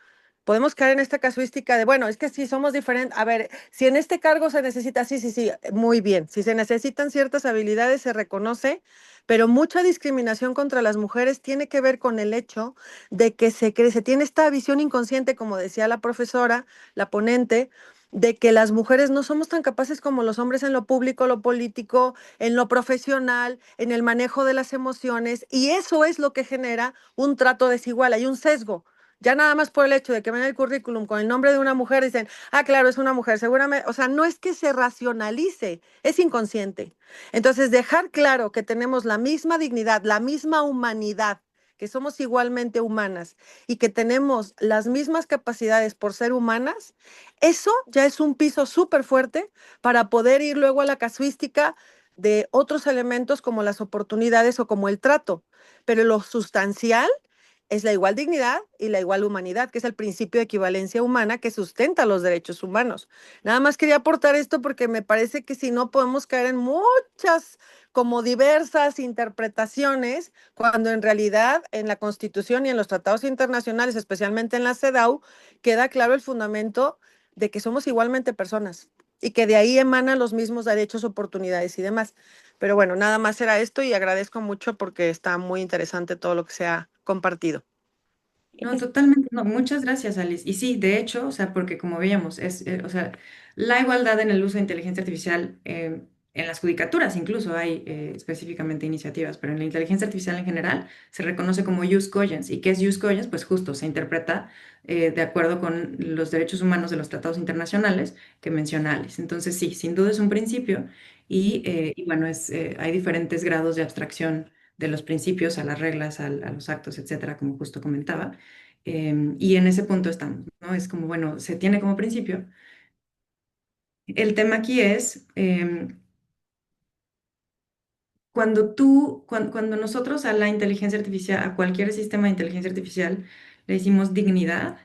podemos caer en esta casuística de, bueno, es que si somos diferentes, a ver, si en este cargo se necesita, sí, sí, sí, muy bien, si se necesitan ciertas habilidades, se reconoce, pero mucha discriminación contra las mujeres tiene que ver con el hecho de que se tiene esta visión inconsciente, como decía la profesora, la ponente, de que las mujeres no somos tan capaces como los hombres en lo público, lo político, en lo profesional, en el manejo de las emociones, y eso es lo que genera un trato desigual, hay un sesgo. Ya nada más por el hecho de que ven el currículum con el nombre de una mujer, dicen, ah, claro, es una mujer, seguramente, o sea, no es que se racionalice, es inconsciente. Entonces, dejar claro que tenemos la misma dignidad, la misma humanidad, que somos igualmente humanas y que tenemos las mismas capacidades por ser humanas, eso ya es un piso súper fuerte para poder ir luego a la casuística de otros elementos como las oportunidades o como el trato. Pero lo sustancial es la igual dignidad y la igual humanidad, que es el principio de equivalencia humana que sustenta los derechos humanos. Nada más quería aportar esto porque me parece que si no podemos caer en muchas como diversas interpretaciones, cuando en realidad en la Constitución y en los tratados internacionales, especialmente en la CEDAW, queda claro el fundamento de que somos igualmente personas y que de ahí emanan los mismos derechos, oportunidades y demás. Pero bueno, nada más era esto y agradezco mucho porque está muy interesante todo lo que se ha compartido. No, totalmente, no, muchas gracias, Alice. Y sí, de hecho, o sea, porque como veíamos, o sea, la igualdad en el uso de inteligencia artificial, en las judicaturas incluso hay específicamente iniciativas, pero en la inteligencia artificial en general se reconoce como use cogents. ¿Y qué es use cogents? Pues justo se interpreta de acuerdo con los derechos humanos de los tratados internacionales que menciona Alice. Entonces, sí, sin duda es un principio y bueno, hay diferentes grados de abstracción de los principios a las reglas, a los actos, etcétera, como justo comentaba. Y en ese punto estamos, ¿no? Es como, bueno, se tiene como principio. El tema aquí es cuando nosotros a la inteligencia artificial, a cualquier sistema de inteligencia artificial, le decimos dignidad,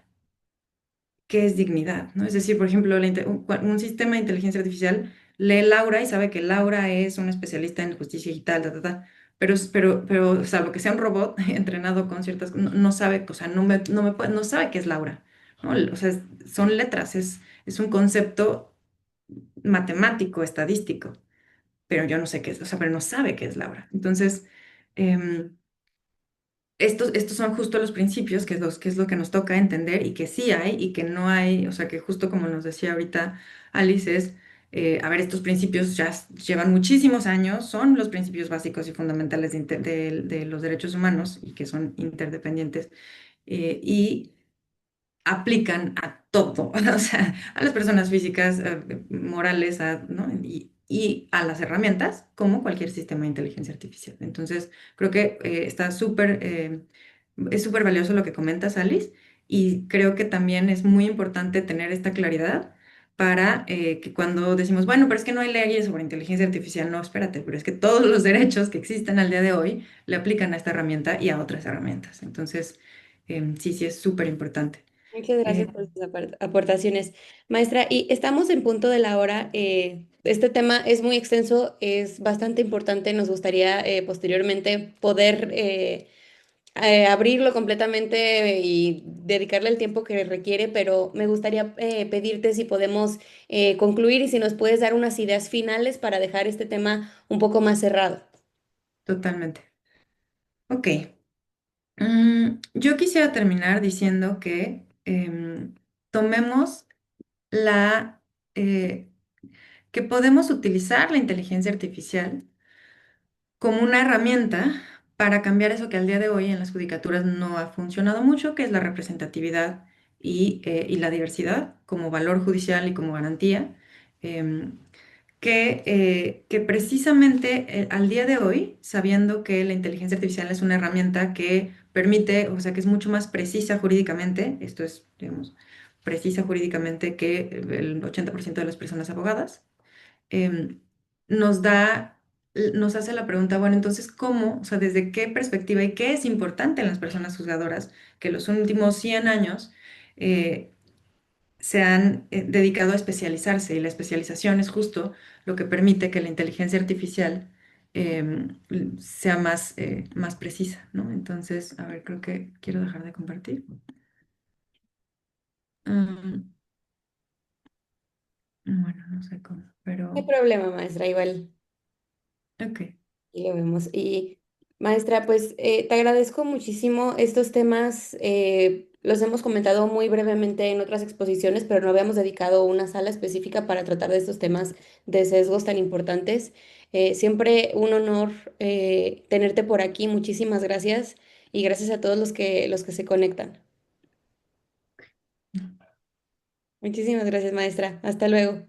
¿qué es dignidad? ¿No? Es decir, por ejemplo, un sistema de inteligencia artificial lee Laura y sabe que Laura es una especialista en justicia digital, ta, ta, ta, pero salvo que sea un robot entrenado con ciertas, no sabe, o sea, no sabe qué es Laura, ¿no? O sea, son letras, es un concepto matemático, estadístico, pero yo no sé qué es, o sea, pero no sabe qué es Laura. Entonces, em, estos son justo los principios, que es lo que nos toca entender y que sí hay y que no hay, o sea, que justo como nos decía ahorita Alice, a ver, estos principios ya llevan muchísimos años, son los principios básicos y fundamentales de los derechos humanos y que son interdependientes y aplican a todo, o sea, a las personas físicas, morales, ¿no? Y a las herramientas, como cualquier sistema de inteligencia artificial. Entonces, creo que es súper valioso lo que comentas, Alice, y creo que también es muy importante tener esta claridad para que cuando decimos, bueno, pero es que no hay leyes sobre inteligencia artificial, no, espérate, pero es que todos los derechos que existen al día de hoy le aplican a esta herramienta y a otras herramientas. Entonces, sí, sí, es súper importante. Muchas Eh, gracias por sus aportaciones, maestra. Y estamos en punto de la hora. Este tema es muy extenso, es bastante importante. Nos gustaría posteriormente poder abrirlo completamente y dedicarle el tiempo que requiere, pero me gustaría pedirte si podemos concluir y si nos puedes dar unas ideas finales para dejar este tema un poco más cerrado. Totalmente. Ok. Yo quisiera terminar diciendo que tomemos la, eh, que podemos utilizar la inteligencia artificial como una herramienta para cambiar eso que al día de hoy en las judicaturas no ha funcionado mucho, que es la representatividad y la diversidad como valor judicial y como garantía. em, que precisamente al día de hoy, sabiendo que la inteligencia artificial es una herramienta que permite, o sea, que es mucho más precisa jurídicamente, esto es, digamos, precisa jurídicamente que el 80% de las personas abogadas, em, nos da, nos hace la pregunta, bueno, entonces, ¿cómo? O sea, ¿desde qué perspectiva y qué es importante en las personas juzgadoras que los últimos 100 años eh, se han dedicado a especializarse? Y la especialización es justo lo que permite que la inteligencia artificial sea más precisa, ¿no? Entonces, a ver, creo que quiero dejar de compartir. Mm, bueno, no sé cómo, No hay pero problema, maestra, igual. ok. Y lo vemos. Y maestra, pues te agradezco muchísimo estos temas. Los hemos comentado muy brevemente en otras exposiciones, pero no habíamos dedicado una sala específica para tratar de estos temas de sesgos tan importantes. Siempre un honor tenerte por aquí. Muchísimas gracias y gracias a todos los que se conectan. Muchísimas gracias, maestra. Hasta luego.